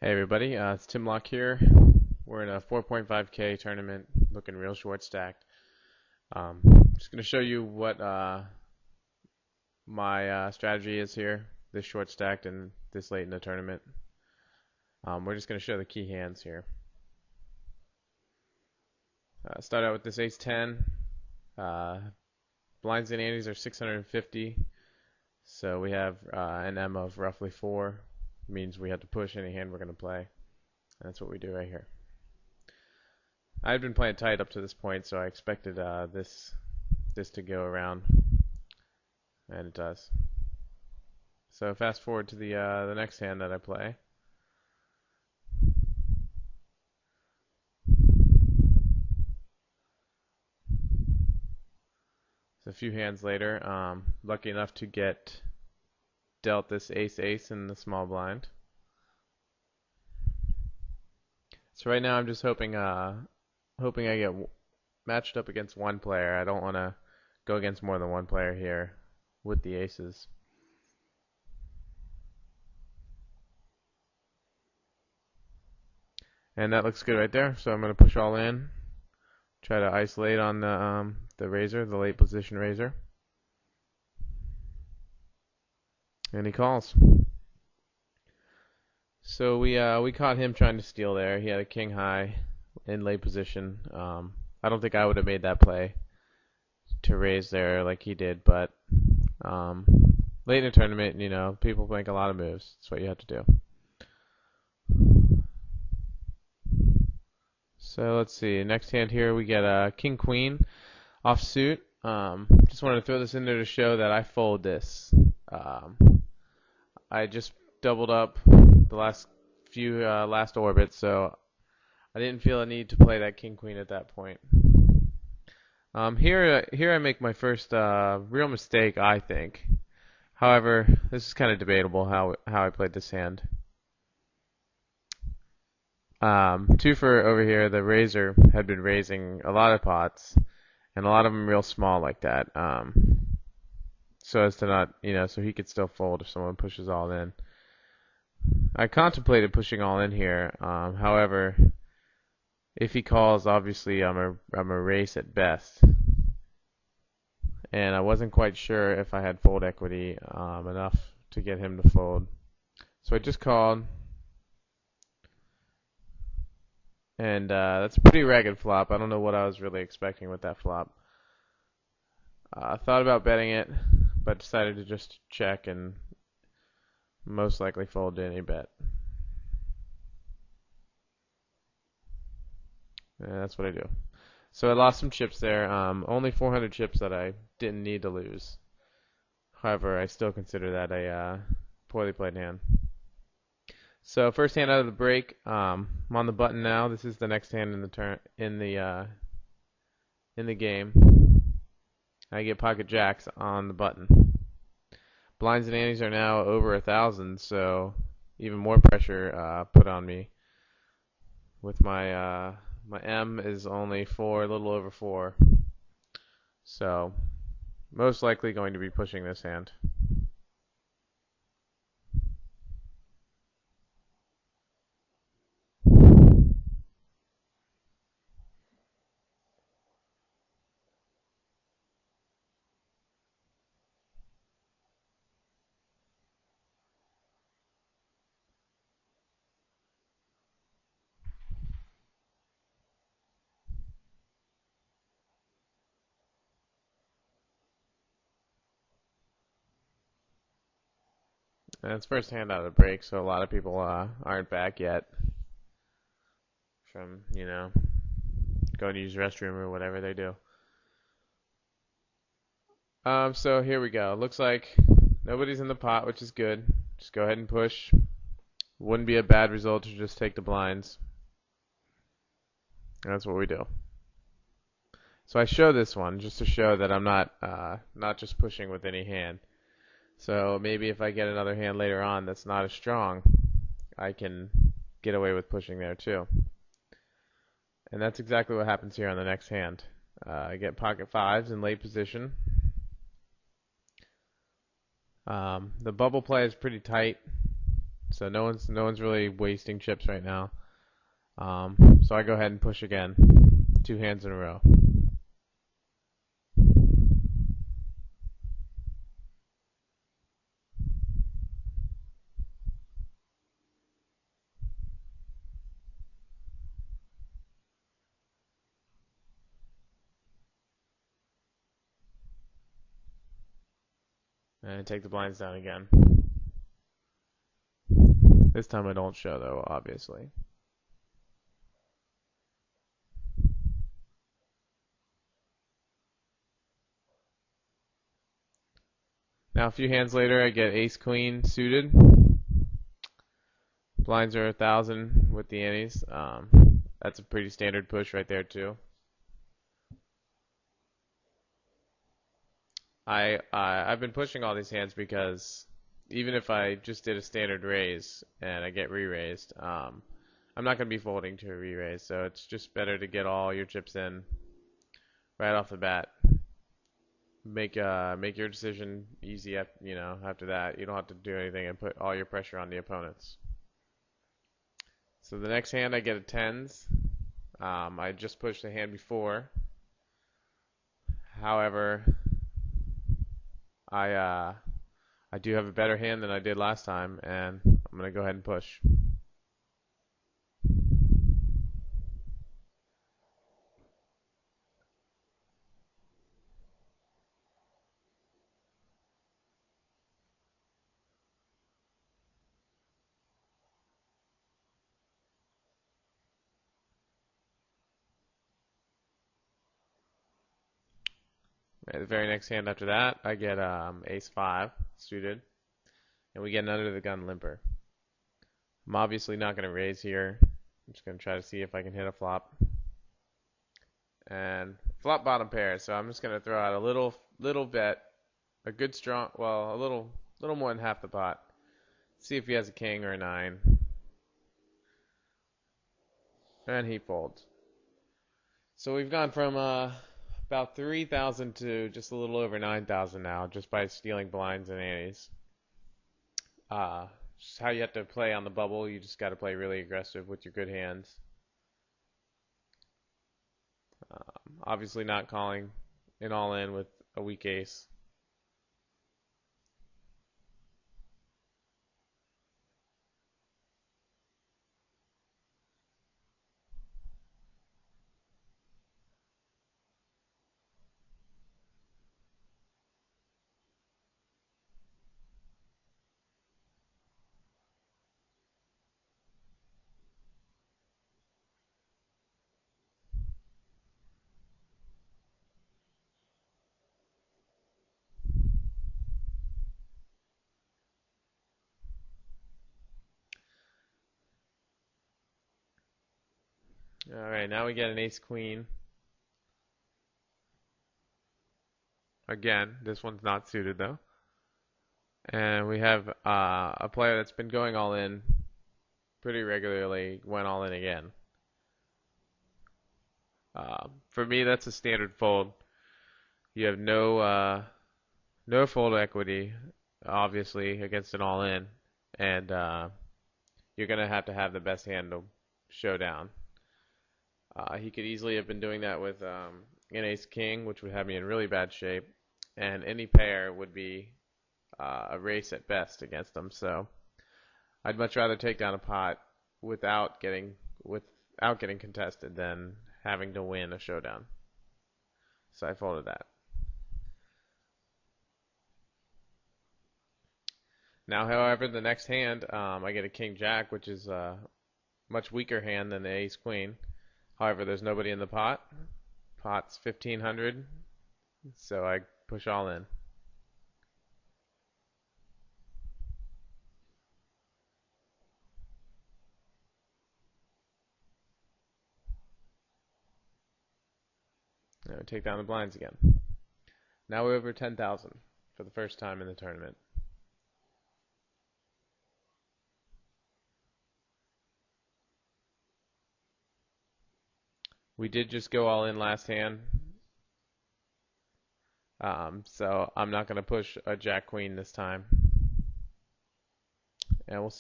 Hey everybody, it's Tim Lock here. We're in a 4.5K tournament, looking real short stacked. Just going to show you what my strategy is here, this short stacked and this late in the tournament. We're just going to show the key hands here. Start out with this ace-10. Blinds and antes are 650, so we have an M of roughly 4. Means we have to push any hand we're going to play. That's what we do right here. I've been playing tight up to this point, so I expected this to go around, and it does. So fast forward to the next hand that I play. So a few hands later, lucky enough to get dealt this ace-ace in the small blind. So right now I'm just hoping I get matched up against one player. I don't want to go against more than one player here with the aces. And that looks good right there. So I'm going to push all in. Try to isolate on the raiser, the late position raiser. And he calls. So we caught him trying to steal there. He had a king high in late position. I don't think I would have made that play to raise there like he did, but late in the tournament, you know, people make a lot of moves. That's what you have to do. So let's see. Next hand here we get a king queen offsuit. Just wanted to throw this in there to show that I fold this. I just doubled up the last few last orbits, so I didn't feel a need to play that king queen at that point. Here I make my first real mistake, I think. However, this is kind of debatable how I played this hand. 2 for over here, the raiser had been raising a lot of pots, and a lot of them real small like that. So as to not, you know, so he could still fold if someone pushes all in. I contemplated pushing all in here. However, if he calls, obviously I'm a race at best, and I wasn't quite sure if I had fold equity enough to get him to fold. So I just called, and that's a pretty ragged flop. I don't know what I was really expecting with that flop. I thought about betting it, but decided to just check and most likely fold to any bet. And that's what I do. So I lost some chips there. Only 400 chips that I didn't need to lose. However, I still consider that a poorly played hand. So first hand out of the break. I'm on the button now. This is the next hand in the in the game. I get pocket jacks on the button. Blinds and antes are now over 1,000, so even more pressure put on me. With my my M is only 4, a little over 4. So most likely going to be pushing this hand. And it's first hand out of the break, so a lot of people aren't back yet from, you know, going to use the restroom or whatever they do. So here we go. Looks like nobody's in the pot, which is good. Just go ahead and push. Wouldn't be a bad result to just take the blinds. And that's what we do. So I show this one just to show that I'm not just pushing with any hand. So maybe if I get another hand later on that's not as strong, I can get away with pushing there too. And that's exactly what happens here on the next hand. I get pocket fives in late position. The bubble play is pretty tight. So no one's really wasting chips right now. So I go ahead and push again. Two hands in a row. And take the blinds down again. This time I don't show though, obviously. Now a few hands later I get ace queen suited. Blinds are 1,000 with the antes. That's a pretty standard push right there too. I've been pushing all these hands because even if I just did a standard raise and I get re-raised, I'm not going to be folding to a re-raise, so it's just better to get all your chips in right off the bat. Make your decision easy. After that, you don't have to do anything and put all your pressure on the opponents. So the next hand I get a tens. I just pushed the hand before. However, I do have a better hand than I did last time, and I'm gonna go ahead and push. The very next hand after that, I get ace five suited, and we get an under the gun limper. I'm obviously not going to raise here. I'm just going to try to see if I can hit a flop. And flop bottom pair, so I'm just going to throw out a little bet, a good strong, well, a little more than half the pot. See if he has a king or a nine. And he folds. So we've gone from about 3,000 to just a little over 9,000 now, just by stealing blinds and antes. Just how you have to play on the bubble. You just got to play really aggressive with your good hands. Obviously not calling an all-in with a weak ace. Alright, now we get an ace queen. Again, this one's not suited though. And we have a player that's been going all in pretty regularly, went all in again. For me, that's a standard fold. You have no fold equity, obviously, against an all in, and you're gonna have to have the best hand to show down. He could easily have been doing that with an ace king, which would have me in really bad shape, and any pair would be a race at best against him. So I'd much rather take down a pot without getting contested than having to win a showdown. So I folded that. Now, however, the next hand, I get a king jack, which is a much weaker hand than the ace queen. However, there's nobody in the pot. Pot's 1,500, so I push all in. Now we take down the blinds again. Now we're over 10,000 for the first time in the tournament. We did just go all in last hand, so I'm not going to push a jack queen this time. And we'll